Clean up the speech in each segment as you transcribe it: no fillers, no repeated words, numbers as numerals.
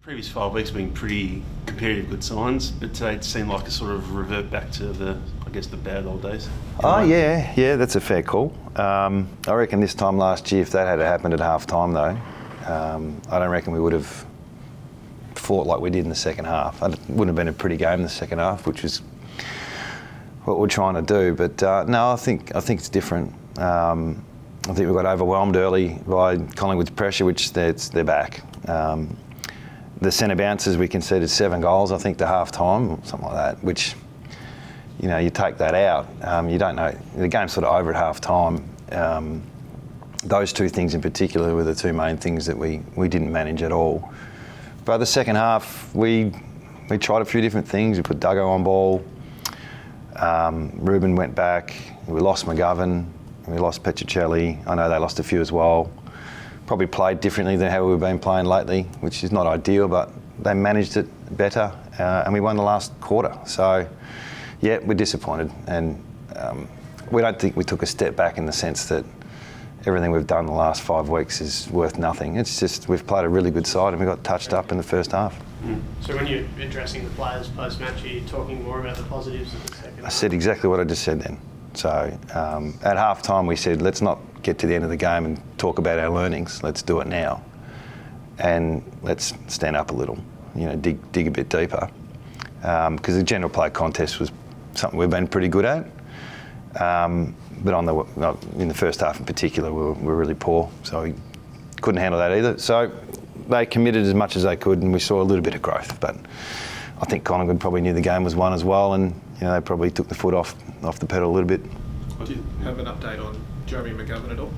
Previous 5 weeks have been pretty competitive, good signs, but today it seemed like a sort of revert back to the bad old days. Yeah, that's a fair call. I reckon this time last year, if that had happened at half time though, I don't reckon we would have fought like we did in the second half. It wouldn't have been a pretty game in the second half, which was what we're trying to do. But no, I think it's different. I think we got overwhelmed early by Collingwood's pressure, which they're back. The centre bounces, we conceded 7 goals, I think, to half time, or something like that, which, you know, you take that out, you don't know. The game's sort of over at half time. Those two things in particular were the two main things that we didn't manage at all. But the second half, we tried a few different things. We put Duggo on ball. Ruben went back. We lost McGovern. We lost Petruccelli. I know they lost a few as well. Probably played differently than how we've been playing lately, which is not ideal, but they managed it better, and we won the last quarter. So, yeah, we're disappointed, and we don't think we took a step back in the sense that everything we've done the last 5 weeks is worth nothing. It's just we've played a really good side and we got touched up in the first half. So when you're addressing the players post-match, are you talking more about the positives of the second half? I said exactly what I just said then. So at half time we said, let's not get to the end of the game and talk about our learnings. Let's do it now. And let's stand up a little, you know, dig a bit deeper. Because the general play contest was something we've been pretty good at. But in the first half in particular, we were really poor. So we couldn't handle that either. So they committed as much as they could and we saw a little bit of growth. But I think Collingwood probably knew the game was won as well, and you know, they probably took the foot off the pedal a little bit. Do you have an update on Jeremy McGovern at all?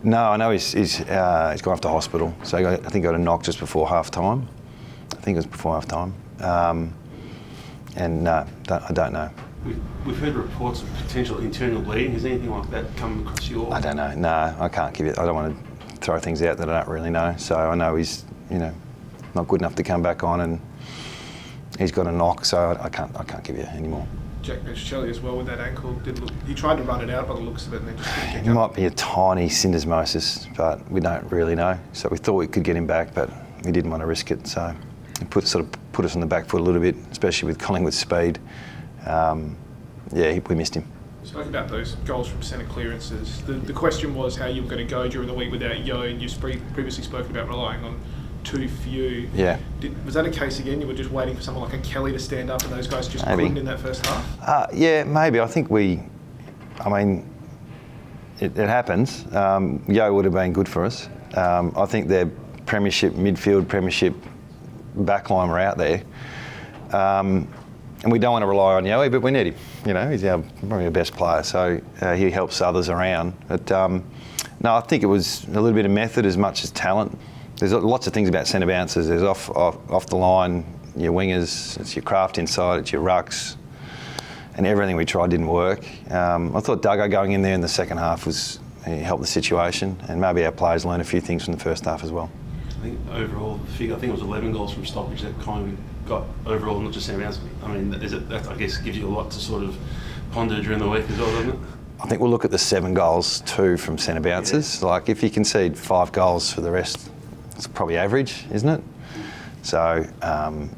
No, I know he's gone off to hospital. So I think he got a knock just before half time. I think it was before half time. And no, I don't know. We've heard reports of potential internal bleeding. Has anything like that come across your? I don't know. No, I can't give it. I don't want to throw things out that I don't really know. So I know he's, you know, not good enough to come back on, and he's got a knock. So I can't give you any more. Jack Petruccelli as well with that ankle. He tried to run it out by the looks of it, and then just couldn't get It might be a tiny syndesmosis, but we don't really know. So we thought we could get him back, but we didn't want to risk it. So it put us on the back foot a little bit, especially with Collingwood's speed. We missed him. You spoke about those goals from centre clearances. The question was how you were going to go during the week without Yo, and you've previously spoken about relying on too few. Yeah. Was that a case again? You were just waiting for someone like a Kelly to stand up and those guys just couldn't in that first half? Yeah, maybe. I think it happens. Yo would have been good for us. I think their premiership midfield, premiership backline were out there. And we don't want to rely on Yowie, but we need him. You know, he's probably our best player, so he helps others around. But no, I think it was a little bit of method as much as talent. There's lots of things about centre bounces. There's off the line, your wingers, it's your craft inside, it's your rucks, and everything we tried didn't work. I thought Duggo going in there in the second half helped the situation, and maybe our players learned a few things from the first half as well. I think overall, I think it was 11 goals from stoppage that Collingwood got overall, not just centre bounce. I mean, that I guess gives you a lot to sort of ponder during the week as well, doesn't it? I think we'll look at the 7 goals, 2 from centre bounces. Yeah. Like if you concede 5 goals for the rest, it's probably average, isn't it? So, and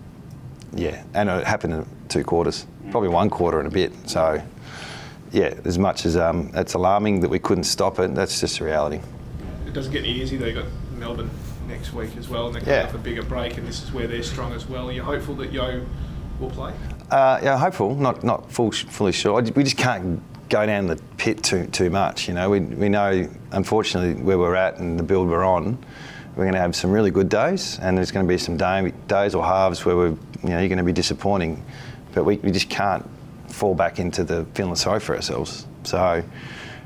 it happened in 2 quarters, probably 1 quarter and a bit. So, yeah, as much as it's alarming that we couldn't stop it, that's just the reality. It doesn't get any easier though. You've got Melbourne next week as well, and they're coming off a bigger break, and this is where they're strong as well. Are you hopeful that Yo will play? Hopeful, not fully sure. We just can't go down the pit too much. You know, we know unfortunately where we're at and the build we're on. We're going to have some really good days, and there's going to be some days or halves where you're going to be disappointing, but we just can't fall back into the feeling sorry for ourselves. So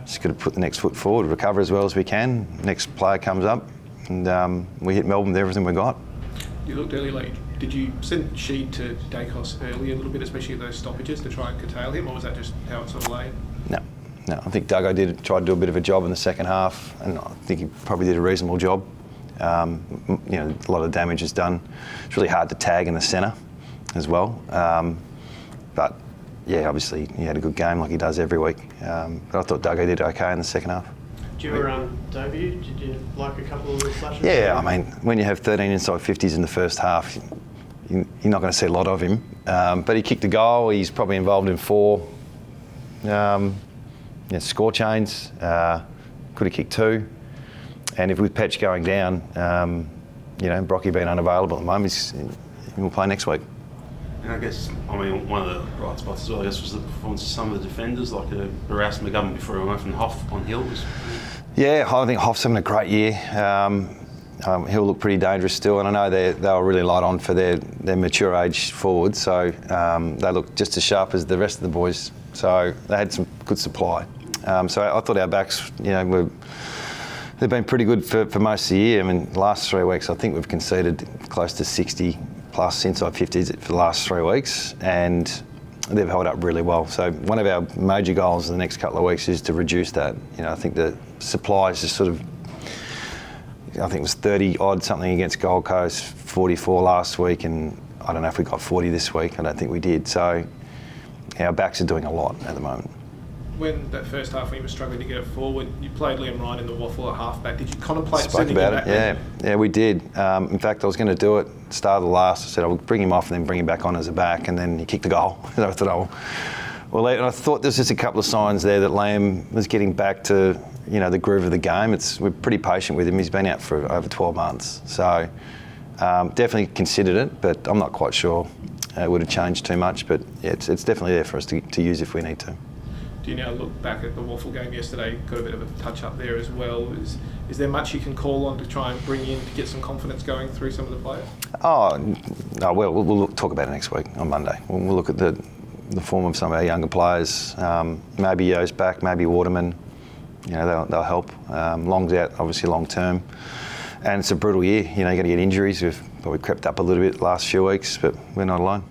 just got to put the next foot forward, recover as well as we can. Next player comes up, and we hit Melbourne with everything we got. You looked early late. Did you send Sheed to Dacos early a little bit, especially those stoppages, to try and curtail him, or was that just how it sort of laid? No. I think Duggo tried to do a bit of a job in the second half, and I think he probably did a reasonable job. A lot of damage is done. It's really hard to tag in the centre as well. But yeah, obviously he had a good game like he does every week. But I thought Duggo did okay in the second half. Do you ever debut? Did you like a couple of little flashes? Yeah, I mean, when you have 13 inside 50s in the first half, you're not going to see a lot of him. But he kicked a goal. He's probably involved in 4 score chains. Could have kicked 2. And if with Petch going down, Brocky being unavailable at the moment, he'll play next week. And I guess, one of the bright spots as well, was the performance of some of the defenders, like Barras McGovern before he went from Hoff on Hill. Yeah, I think Hoff's having a great year. He'll look pretty dangerous still, and I know they were really light on for their mature age forwards, so they look just as sharp as the rest of the boys. So they had some good supply. So I thought our backs, they've been pretty good for most of the year. I mean, the last 3 weeks, I think we've conceded close to 60 plus inside 50s for the last 3 weeks, and they've held up really well. So one of our major goals in the next couple of weeks is to reduce that. I think the supply is just sort of, I think it was 30 odd something against Gold Coast, 44 last week, and I don't know if we got 40 this week. I don't think we did. So our backs are doing a lot at the moment. When that first half, when you were struggling to get it forward, you played Liam Ryan in the waffle at half-back. Did you contemplate sending him back? Yeah, we did. In fact, I was going to do it start of the last. I said I would bring him off and then bring him back on as a back, and then he kicked the goal. And I thought, and I thought there's just a couple of signs there that Liam was getting back to the groove of the game. We're pretty patient with him. He's been out for over 12 months, so definitely considered it, but I'm not quite sure it would have changed too much. But yeah, it's definitely there for us to use if we need to. Do you now look back at the waffle game yesterday? Got a bit of a touch up there as well. Is there much you can call on to try and bring in to get some confidence going through some of the players? Oh no, we'll talk about it next week on Monday. We'll look at the form of some of our younger players. Maybe Yo's back, maybe Waterman. They'll help. Long's out, obviously long term, and it's a brutal year. You're going to get injuries. We've probably crept up a little bit the last few weeks, but we're not alone.